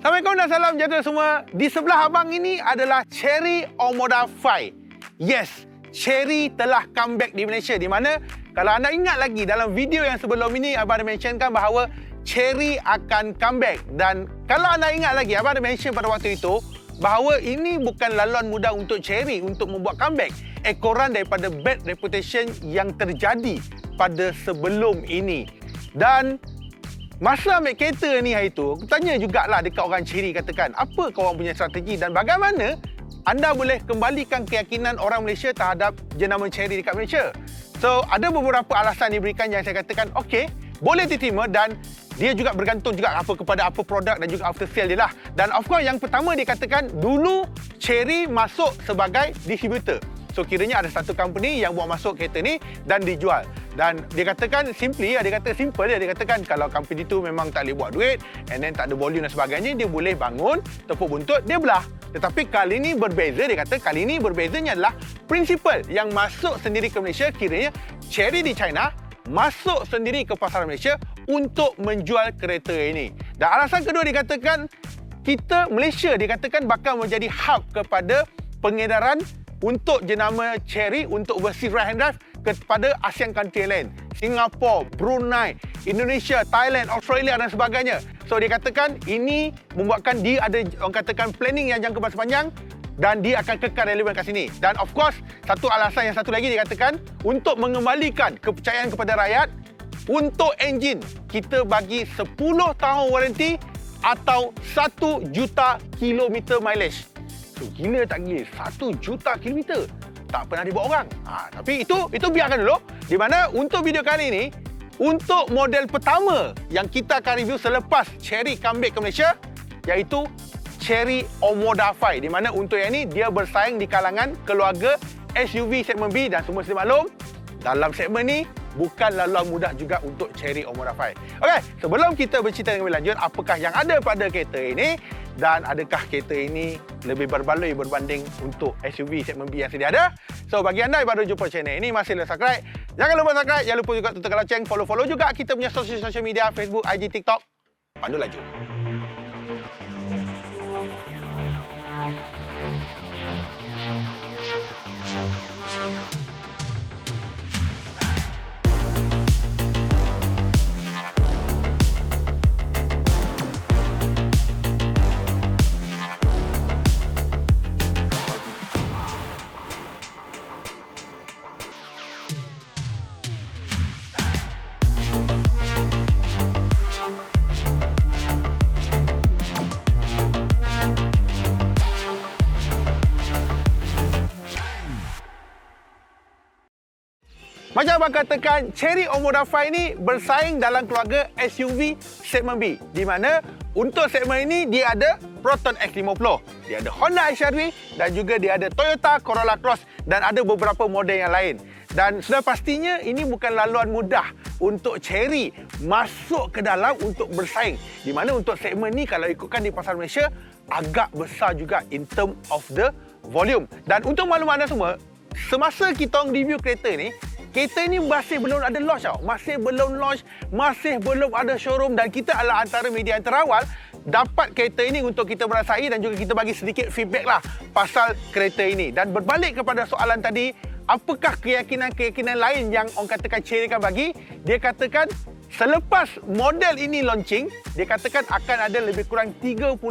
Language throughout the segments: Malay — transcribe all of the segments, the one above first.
Assalamualaikum dan salam sejahtera semua. Di sebelah abang ini adalah Chery Omoda 5. Yes, Chery telah comeback di Malaysia. Di mana kalau anda ingat lagi dalam video yang sebelum ini abang ada mentionkan bahawa Chery akan comeback. Dan kalau anda ingat lagi, abang ada mention pada waktu itu bahawa ini bukan laluan mudah untuk Chery untuk membuat comeback. Ekoran daripada bad reputation yang terjadi pada sebelum ini. Dan masa ambil kereta ni hari tu, aku tanya jugalah dekat orang Chery, katakan apa korang punya strategi dan bagaimana anda boleh kembalikan keyakinan orang Malaysia terhadap jenama Chery dekat Malaysia. So, ada beberapa alasan diberikan yang saya katakan okey, boleh diterima dan dia juga bergantung juga kepada apa produk dan juga after sale dia lah. Dan of course yang pertama dia katakan dulu Chery masuk sebagai distributor. So kiranya ada satu company yang buat masuk kereta ni dan dijual. Dan dia katakan simple dia katakan kalau company tu memang tak boleh buat duit and then tak ada volume dan sebagainya, dia boleh bangun tepuk buntut, dia belah. Tetapi kali ni berbeza, dia kata kali ni berbezanya adalah prinsipal yang masuk sendiri ke Malaysia. Kiranya Chery di China masuk sendiri ke pasaran Malaysia untuk menjual kereta ini. Dan alasan kedua dikatakan kita Malaysia dikatakan bakal menjadi hub kepada pengedaran untuk jenama Chery untuk versi right hand drive kepada ASEAN country lain. Singapura, Brunei, Indonesia, Thailand, Australia dan sebagainya. So dia katakan ini membuatkan dia ada orang katakan planning yang jangka masa panjang dan dia akan kekal relevan kat sini. Dan of course, satu alasan yang satu lagi dia katakan untuk mengembalikan kepercayaan kepada rakyat, untuk enjin kita bagi 10 tahun waranti atau 1 juta kilometer mileage. So, gila tak gila? 1 juta kilometer. Tak pernah dibuat orang. Tapi itu biarkan dulu. Di mana untuk video kali ini, untuk model pertama yang kita akan review selepas Chery comeback ke Malaysia, iaitu Chery Omoda 5. Di mana untuk yang ini, dia bersaing di kalangan keluarga SUV segmen B dan semua sedia maklum, dalam segmen ni, bukan laluan mudah juga untuk Chery Omoda 5. Okey, sebelum kita bercerita dengan lebih lanjut, apakah yang ada pada kereta ini dan adakah kereta ini lebih berbaloi berbanding untuk SUV segmen B yang sedia ada? So, bagi anda yang baru jumpa channel ini, masih belum subscribe, jangan lupa subscribe, jangan lupa juga tekan lonceng, follow juga kita punya sosial media, Facebook, IG, TikTok. Pandu laju. Macam abang katakan, Chery Omoda 5 ni bersaing dalam keluarga SUV segmen B. Di mana untuk segmen ini dia ada Proton X50, dia ada Honda HR-V dan juga dia ada Toyota Corolla Cross dan ada beberapa model yang lain. Dan sudah pastinya ini bukan laluan mudah untuk Chery masuk ke dalam untuk bersaing. Di mana untuk segmen ni kalau ikutkan di pasar Malaysia agak besar juga in term of the volume. Dan untuk makluman anda semua, semasa kita review kereta ni masih belum ada launch tau. Masih belum ada showroom dan kita adalah antara media yang terawal dapat kereta ini untuk kita merasai dan juga kita bagi sedikit feedback lah pasal kereta ini. Dan berbalik kepada soalan tadi, apakah keyakinan lain yang orang katakan Chery kan bagi? Dia katakan selepas model ini launching, dia katakan akan ada lebih kurang 30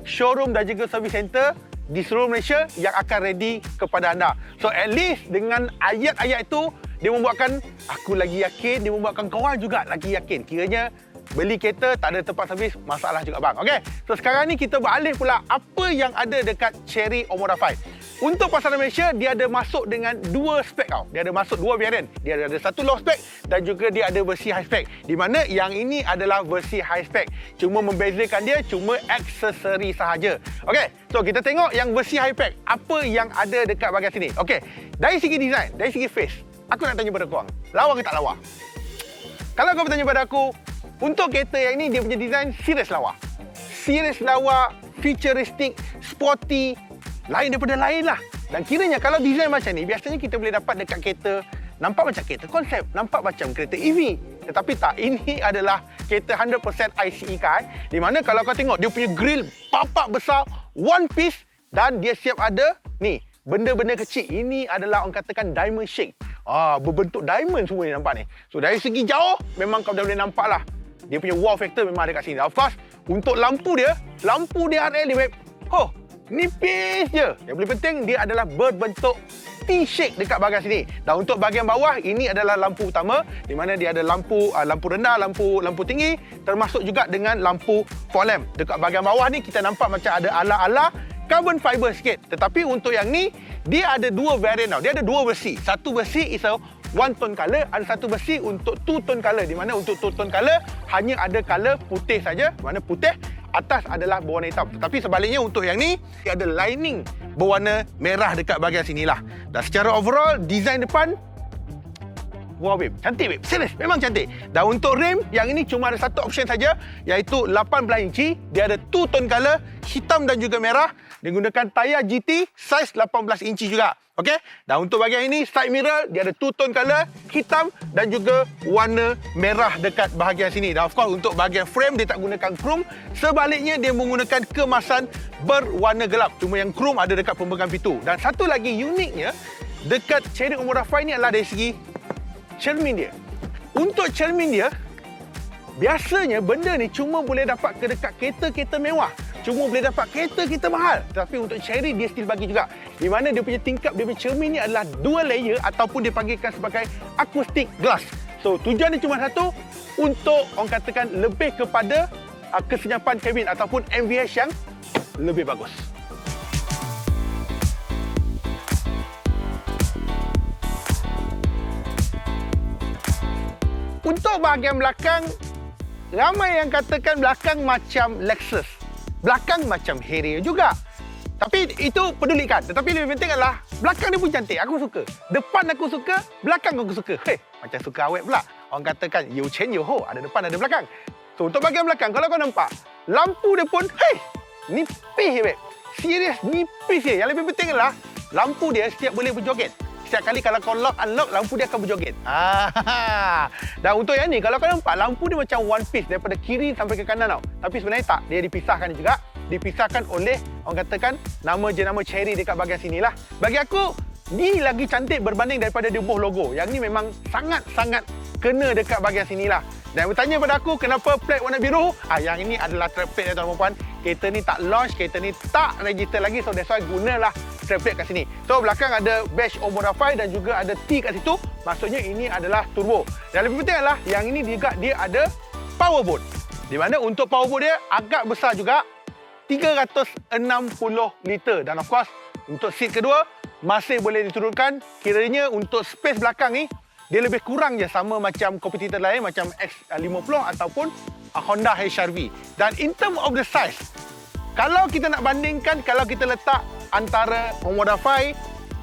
showroom dan juga service center di seluruh Malaysia yang akan ready kepada anda. So at least dengan ayat-ayat itu, dia membuatkan aku lagi yakin, dia membuatkan kawan juga lagi yakin. Kiranya beli kereta tak ada tempat servis, masalah juga bang. Okey, so sekarang ni kita beralih pula apa yang ada dekat Chery Omoda 5. Untuk pasaran Malaysia, dia ada masuk dengan 2 spek tau. Dia ada masuk 2 variant. Dia ada satu low spec dan juga dia ada versi high spec. Di mana yang ini adalah versi high spec. Cuma membezakan dia cuma aksesori sahaja. Okey, so kita tengok yang versi high spec. Apa yang ada dekat bahagian sini. Okey, dari segi design, dari segi face, aku nak tanya pada korang, lawa ke tak lawa? Kalau kau bertanya pada aku, untuk kereta yang ni dia punya design serius lawa. Serius lawa, futuristic, sporty, lain daripada lain lah. Dan kiranya kalau design macam ni, biasanya kita boleh dapat dekat kereta, nampak macam kereta konsep, nampak macam kereta EV. Tetapi tak, ini adalah kereta 100% ICE car, di mana kalau kau tengok dia punya grill papak besar, one piece, dan dia siap ada ni benda-benda kecil. Ini adalah orang katakan diamond shape. Berbentuk diamond semua ni nampak ni. So dari segi jauh memang kau dah boleh nampak lah. Dia punya wow factor memang ada kat sini. Of course, untuk lampu dia RL dia nipis je. Yang paling penting dia adalah berbentuk T-shape dekat bahagian sini. Dan untuk bahagian bawah, ini adalah lampu utama, di mana dia ada lampu rendah, lampu tinggi, termasuk juga dengan lampu fog lamp. Dekat bahagian bawah ni kita nampak macam ada ala-ala carbon fiber sikit. Tetapi untuk yang ni, dia ada dua variant tau. Dia ada dua versi. Satu versi is a one tone color, ada satu versi untuk two tone color, di mana untuk two tone color hanya ada color putih saja, mana putih atas adalah berwarna hitam. Tetapi sebaliknya untuk yang ni, dia ada lining berwarna merah dekat bahagian sinilah. Dan secara overall, design depan, wow babe, cantik babe, serius, memang cantik. Dan untuk rim, yang ini cuma ada satu option saja, iaitu 18 inci. Dia ada two tone color, hitam dan juga merah. Dia gunakan tayar GT saiz 18 inci juga. Okey? Dan untuk bahagian ini, side mirror, dia ada two tone color, hitam dan juga warna merah dekat bahagian sini. Dan of course, untuk bahagian frame, dia tak gunakan chrome. Sebaliknya, dia menggunakan kemasan berwarna gelap. Cuma yang chrome ada dekat pembukaan pintu. Dan satu lagi uniknya, dekat Chery Omoda 5 ni adalah dari segi cermin dia. Untuk cermin dia, biasanya benda ni cuma boleh dapat ke dekat kereta-kereta mewah. Cuma boleh dapat kereta-kereta mahal. Tapi untuk Chery, dia still bagi juga. Di mana dia punya tingkap, dia punya cermin ni adalah dual layer ataupun dia panggilkan sebagai acoustic glass. So, tujuan dia cuma satu, untuk orang katakan lebih kepada kesenyapan kabin ataupun MVH yang lebih bagus. Untuk bahagian belakang, ramai yang katakan belakang macam Lexus. Belakang macam Harrier juga. Tapi itu pedulikan. Tetapi lebih penting adalah belakang dia pun cantik. Aku suka. Depan aku suka, belakang aku suka. Macam suka awet pula. Orang katakan, you chen you ho. Ada depan, ada belakang. So, untuk bahagian belakang, kalau kau nampak, lampu dia pun, nipis je, babe. Serius, nipis je. Yang lebih penting adalah, lampu dia setiap boleh berjoget. Setiap kali kalau kau lock, unlock, lampu dia akan berjoget. Dan untuk yang ni, kalau kau nampak, lampu dia macam one piece daripada kiri sampai ke kanan tau. Tapi sebenarnya tak. Dia dipisahkan juga. Dipisahkan oleh, orang katakan, jenama Chery dekat bahagian sini lah. Bagi aku, ni lagi cantik berbanding daripada dia buah logo. Yang ni memang sangat-sangat kena dekat bahagian sini lah. Dan bertanya pada aku, kenapa plate warna biru? Yang ini adalah trap plate ya tuan-tuan puan. Kereta ni tak launch, kereta ni tak register lagi. So that's why gunalah trap plate kat sini. So belakang ada badge Omoda 5 dan juga ada T kat situ. Maksudnya ini adalah turbo. Dan lebih penting adalah yang ini juga dia ada power board. Di mana untuk power board dia agak besar juga, 360 liter. Dan of course untuk seat kedua masih boleh diturunkan. Kiranya untuk space belakang ni dia lebih kurang je sama macam kompetitor lain macam X50 ataupun Honda HR-V. Dan in term of the size, kalau kita nak bandingkan, kalau kita letak antara Omoda 5,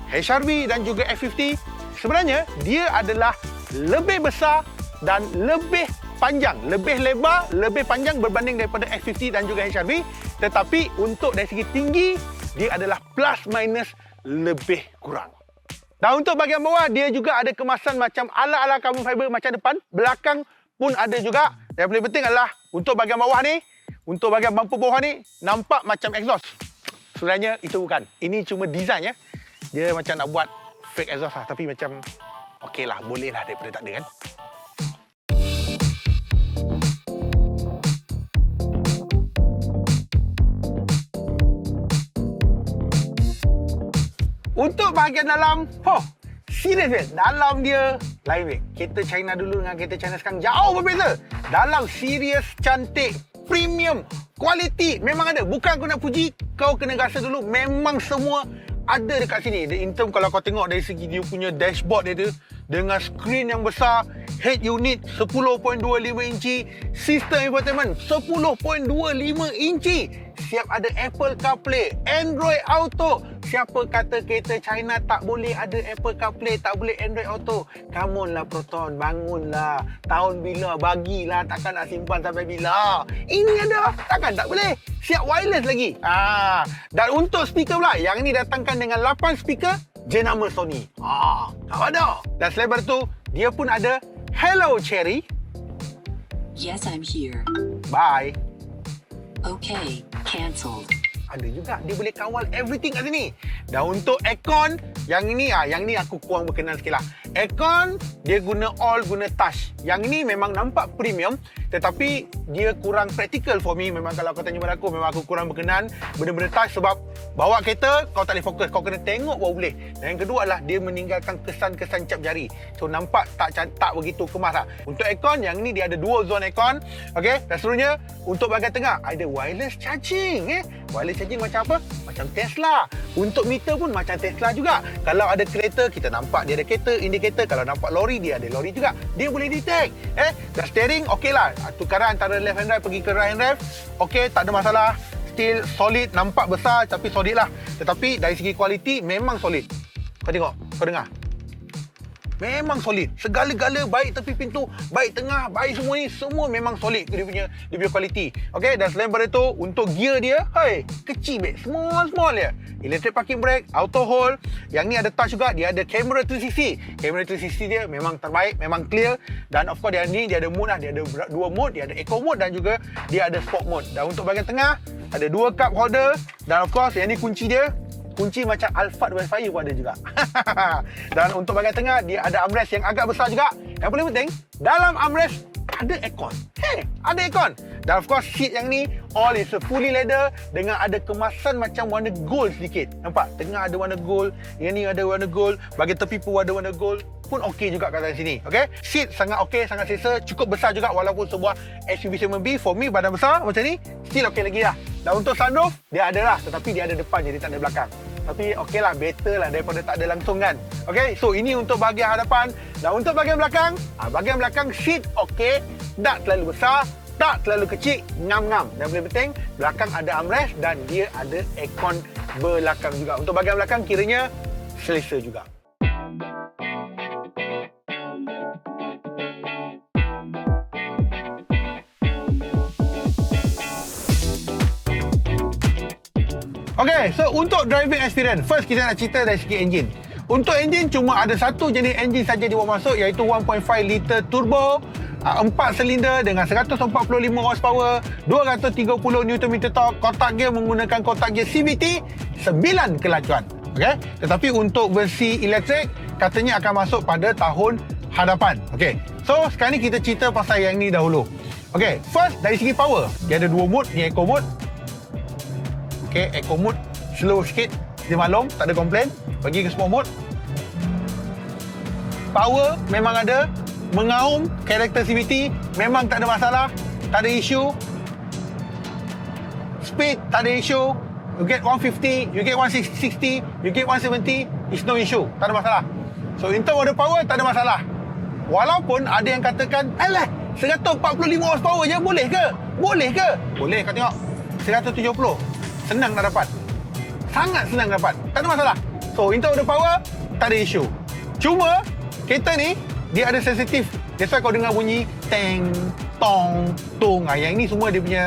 HR-V dan juga F50, sebenarnya dia adalah lebih besar dan lebih panjang, lebih lebar, lebih panjang berbanding daripada X50 dan juga HR-V. Tetapi untuk dari segi tinggi, dia adalah plus minus lebih kurang. Dan untuk bahagian bawah, dia juga ada kemasan macam ala-ala carbon fiber macam depan, belakang pun ada juga. Yang paling penting adalah untuk bahagian bawah ni, untuk bahagian bumper bawah ni, nampak macam exhaust. Sebenarnya itu bukan. Ini cuma design ya. Dia macam nak buat fake exhaust lah. Tapi macam, okey lah, boleh lah daripada tak ada kan. Untuk bahagian dalam, serius weh, dalam dia lain weh. Kereta China dulu dengan kereta China sekarang jauh berbeza. Dalam serius, cantik, premium, kualiti memang ada. Bukan aku nak puji, kau kena rasa dulu memang semua ada dekat sini. In term kalau kau tengok dari segi dia punya dashboard dia tu, dengan skrin yang besar, head unit 10.25 inci, sistem infotainment 10.25 inci, siap ada Apple CarPlay, Android Auto. Siapa kata kereta China tak boleh ada Apple CarPlay, tak boleh Android Auto? Come on lah Proton, bangunlah. Tahun bila, bagilah, takkan nak simpan sampai bila? Ini ada, takkan tak boleh. Siap wireless lagi. Dan untuk speaker pula, yang ni datangkan dengan 8 speaker, jenama Sony. Tak ada. Dan selain daripada tu, dia pun ada Hello Chery Yes, I'm here. Bye. Okay, cancelled. Ada juga, dia boleh kawal everything kat sini. Dan untuk aircon, yang ini aku kurang berkenan sikit lah. Aircon, dia guna all, guna touch. Yang ini memang nampak premium, tetapi dia kurang practical for me. Memang kalau kau tanya pada aku, memang aku kurang berkenan benda-benda touch sebab bawa kereta, kau tak boleh fokus. Kau kena tengok baru boleh. Dan yang kedua adalah dia meninggalkan kesan-kesan cap jari. So, nampak tak begitu kemas lah. Untuk aircon, yang ni dia ada dual zone aircon. Okay, dan seterusnya, untuk bahagian tengah, ada wireless charging. Wireless charging macam apa? Macam Tesla. Untuk meter pun macam Tesla juga. Kalau ada kereta, kita nampak dia ada kereta, indikator. Kalau nampak lori, dia ada lori juga. Dia boleh detect. Dan steering, okey lah. Tukaran antara left hand drive pergi ke right hand drive, okey, tak ada masalah. Still solid, nampak besar tapi solid lah. Tetapi dari segi kualiti, memang solid. Kau tengok, kau dengar. Memang solid. Segala-gala, baik tepi pintu, baik tengah, baik semua ni, semua memang solid dia punya kualiti. Okey, dan selain daripada tu, untuk gear dia, kecil baik, small je. Electric parking brake, auto hold. Yang ni ada touch juga, dia ada kamera 360. Kamera 360 dia memang terbaik, memang clear. Dan of course dia ni, dia ada mode lah. Dia ada dua mode, dia ada eco mode dan juga dia ada sport mode. Dan untuk bahagian tengah, ada dua cup holder. Dan of course, yang ni kunci dia. Kunci macam Alphard Wi-Fi pun ada juga. Dan untuk bahagian tengah, dia ada armrest yang agak besar juga. Yang paling penting, dalam armrest ada aircon. Ada aircon. Dan of course, seat yang ni, all is a fully leather dengan ada kemasan macam warna gold sedikit. Nampak? Tengah ada warna gold. Yang ni ada warna gold. Bahagian tepi pun ada warna gold. Pun okey juga kat sini. Okay? Seat sangat okey, sangat selesa. Cukup besar juga walaupun sebuah SUV segmen B. For me, badan besar macam ni, still okey lagi lah. Dan untuk sunroof, dia ada lah. Tetapi dia ada depan, jadi tak ada belakang. Tapi okey lah, better lah daripada tak ada langsung kan. Okay, so ini untuk bahagian hadapan. Dan untuk bahagian belakang seat okey. Tak terlalu besar, tak terlalu kecil, ngam-ngam. Dan paling penting, belakang ada armrest dan dia ada aircon belakang juga. Untuk bahagian belakang, kiranya selesa juga. Okay, so untuk driving experience, first kita nak cerita dari segi enjin. Untuk enjin cuma ada satu jenis enjin saja dibawa masuk, iaitu 1.5 liter turbo, 4 silinder dengan 145 horsepower, 230 Nm torque, kotak gear menggunakan kotak gear CVT, 9 kelajuan. Okay? Tetapi untuk versi elektrik, katanya akan masuk pada tahun hadapan. Okay, so sekarang ni kita cerita pasal yang ni dahulu. Okay, first dari segi power, dia ada dua mode, ni eco mode. Okay, eco mode slow sikit, dia maklum, tak ada komplain. Pergi ke sport mode, power memang ada, mengaum, karakter CVT memang tak ada masalah, tak ada isu. Speed tak ada isu. You get 150, you get 160, you get 170, it's no issue, tak ada masalah. So in term of the power, tak ada masalah. Walaupun ada yang katakan, alah, 145 horsepower je boleh ke? Boleh ke? Boleh, kau tengok 170, senang nak dapat, sangat senang dapat, tak ada masalah. So in term of the power, tak ada isu. Cuma kereta ni dia ada sensitif. That's why kau dengar bunyi teng, tong, tung. Yang ini semua dia punya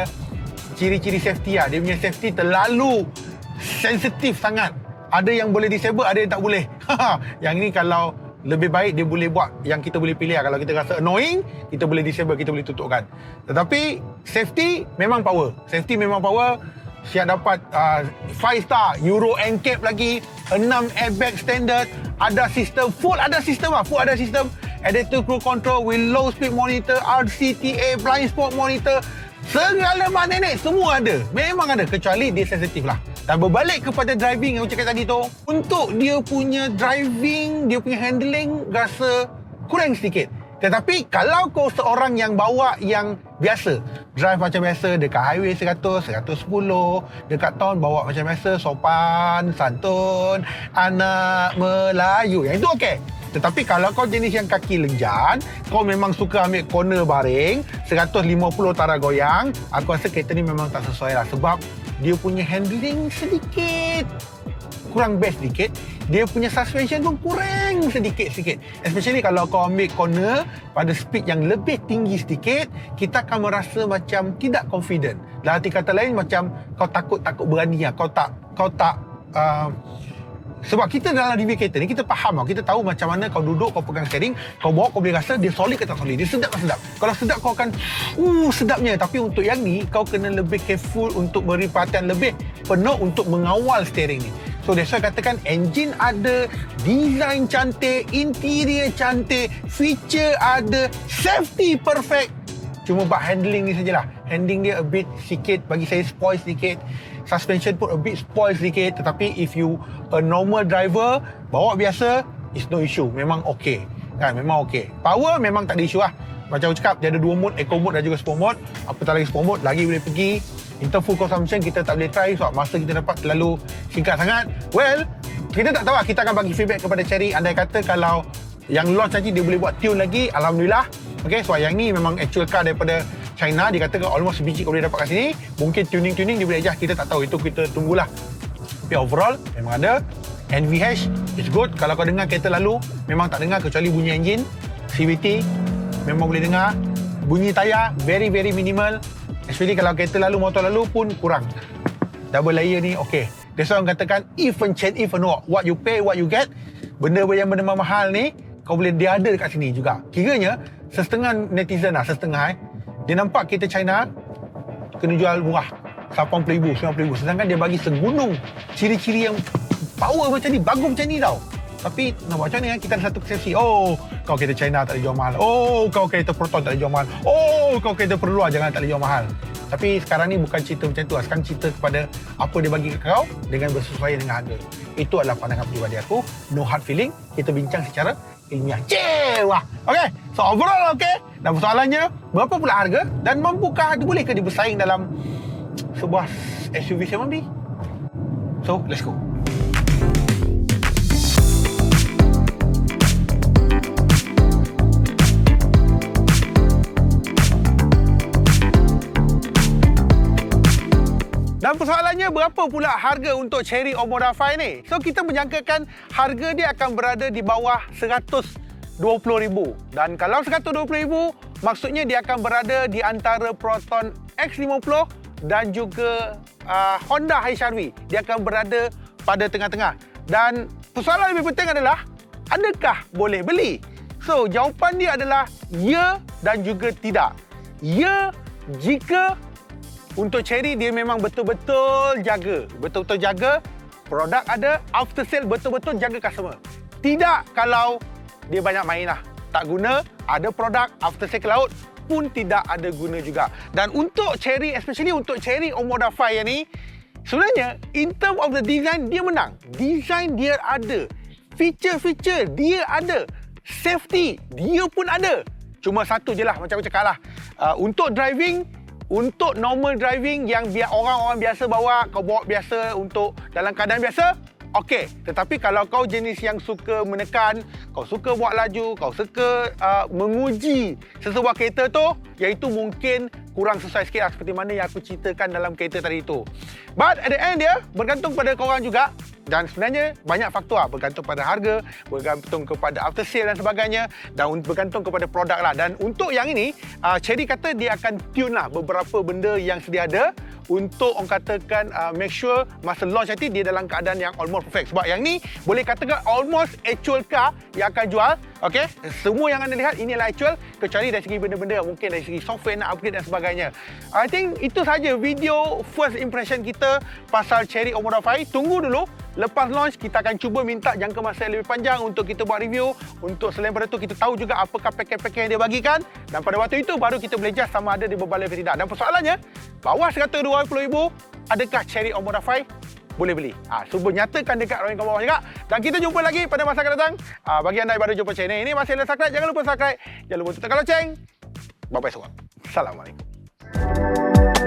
ciri-ciri safety lah. Dia punya safety terlalu sensitif sangat. Ada yang boleh disable, ada yang tak boleh. Yang ini kalau lebih baik dia boleh buat yang kita boleh pilih lah. Kalau kita rasa annoying, kita boleh disable, kita boleh tutupkan. Tetapi safety memang power. Safety memang power. Siap dapat 5 star Euro NCAP lagi, 6 airbag standard, ada sistem full ada sistem adaptive cruise control with low speed monitor, RCTA, blind spot monitor, segala magnet semua ada. Memang ada, kecuali dia sensitif lah. Dan berbalik kepada driving yang cakap tadi tu, untuk dia punya driving, dia punya handling rasa kurang sedikit. Tetapi kalau kau seorang yang bawa yang biasa, drive macam biasa dekat highway 100, 110, dekat town bawa macam biasa, sopan, santun, anak Melayu, yang itu okey. Tetapi kalau kau jenis yang kaki lenjan, kau memang suka ambil corner baring, 150 tara goyang, aku rasa kereta ni memang tak sesuai lah. Sebab dia punya handling sedikit kurang best sedikit. Dia punya suspension pun kurang sedikit-sikit. Especially kalau kau ambil corner pada speed yang lebih tinggi sedikit, kita akan merasa macam tidak confident. Dalam arti kata lain, macam kau takut berani lah. Kau tak Sebab kita dalam review kereta ni, kita faham tau. Kita tahu macam mana kau duduk, kau pegang steering, kau bawa, kau boleh rasa dia solid ke tak solid. Dia sedap ke sedap. Kalau sedap kau akan, sedapnya. Tapi untuk yang ni, kau kena lebih careful untuk beri perhatian lebih penuh untuk mengawal steering ni. So that's why katakan engine ada, design cantik, interior cantik, feature ada, safety perfect. Cuma buat handling ni sajalah. Handling dia a bit sikit, bagi saya spoil sedikit. Suspension pun a bit spoil sedikit. Tetapi if you a normal driver, bawa biasa, it's no issue. Memang okey. Kan, memang okey. Power memang tak ada isu lah. Macam aku cakap, dia ada 2 mode, Eco mode dan juga Sport mode. Apatah lagi Sport mode, lagi boleh pergi. Inter full consumption kita tak boleh try sebab masa kita dapat terlalu singkat sangat. Well, kita tak tahu lah. Kita akan bagi feedback kepada Chery. Andai kata kalau yang launch nanti dia boleh buat tune lagi, Alhamdulillah. Okay, sebab yang ni memang actual car daripada China. Dia kata almost sebiji kau boleh dapat kat sini. Mungkin tuning-tuning dia boleh adjust. Kita tak tahu. Itu kita tunggulah. Tapi overall memang ada. NVH is good. Kalau kau dengar kereta lalu, memang tak dengar kecuali bunyi enjin. CVT memang boleh dengar. Bunyi tayar very minimal. Especially kalau kereta lalu, motor lalu pun kurang. Double layer ni okay. That's why orang katakan even what you pay, what you get. Benda yang benda mahal ni kau boleh dia ada dekat sini juga. Kiranya setengah netizen lah, dia nampak kereta China kena jual murah, 80,000, 90,000. Sedangkan dia bagi segunung ciri-ciri yang power macam ni, bagus macam ni tau. Tapi nak buat macam ni kan, kita ada satu persepsi. Oh, kau kereta China tak boleh jual mahal. Oh, kau kereta Proton tak boleh jual mahal. Oh, kau kereta perluar jangan tak boleh jual mahal. Tapi sekarang ni bukan cerita macam tu lah. Sekarang cerita kepada apa dia bagi ke kau dengan bersesuaian dengan harga. Itu adalah pandangan peribadi aku. No hard feeling. Kita bincang secara ilmiah. Wah. Okay. So overall okay. Dan persoalannya, berapa pula harga? Dan mampukah, bolehkah dia bersaing dalam sebuah SUV 7B? So, let's go. Dan persoalannya, berapa pula harga untuk Chery Omoda 5 ni? So, kita menjangkakan harga dia akan berada di bawah 120,000. Dan kalau 120,000, maksudnya dia akan berada di antara Proton X50 dan juga Honda HR-V. Dia akan berada pada tengah-tengah. Dan persoalan lebih penting adalah, adakah boleh beli? So, jawapan dia adalah ya dan juga tidak. Ya, jika untuk Chery dia memang betul-betul jaga produk ada, after sale betul-betul jaga customer. Tidak kalau dia banyak main lah, tak guna, ada produk after sale ke laut pun tidak ada guna juga. Dan untuk Chery, especially untuk Chery Omoda 5 yang ni, sebenarnya in term of the design dia menang. Design dia ada, feature dia ada, safety dia pun ada. Cuma satu je lah, macam aku cakap lah, untuk driving, untuk normal driving yang biar orang-orang biasa bawa, kau bawa biasa untuk dalam keadaan biasa, okey. Tetapi kalau kau jenis yang suka menekan, kau suka buat laju, kau suka menguji sesebuah kereta tu, iaitu mungkin kurang sesuai sikit lah, seperti mana yang aku ceritakan dalam kereta tadi tu. But at the end dia bergantung pada korang juga. Dan sebenarnya banyak faktor lah, bergantung pada harga, bergantung kepada after sale dan sebagainya, dan bergantung kepada produk lah. Dan untuk yang ini, Chery kata dia akan tune lah beberapa benda yang sedia ada untuk orang katakan make sure masa launch nanti dia dalam keadaan yang almost perfect. Sebab yang ni boleh katakan almost actual car yang akan jual. Okay? Semua yang anda lihat ini adalah actual, kecuali dari segi benda-benda mungkin dari segi software nak upgrade dan sebagainya. I think itu sahaja video first impression kita pasal Chery Omoda 5. Tunggu dulu. Lepas launch, kita akan cuba minta jangka masa yang lebih panjang untuk kita buat review. Untuk selain daripada itu, kita tahu juga apakah package-package yang dia bagikan. Dan pada waktu itu, baru kita boleh judge sama ada dia berbaloi atau tidak. Dan persoalannya, bawah 120,000, adakah Chery Omoda 5 boleh beli? Cuba nyatakan dekat komen bawah juga. Dan kita jumpa lagi pada masa akan datang. Bagi anda yang baru jumpa channel ini, masih ada subscribe, jangan lupa subscribe. Jangan lupa tekan lonceng. Bye-bye semua. Assalamualaikum.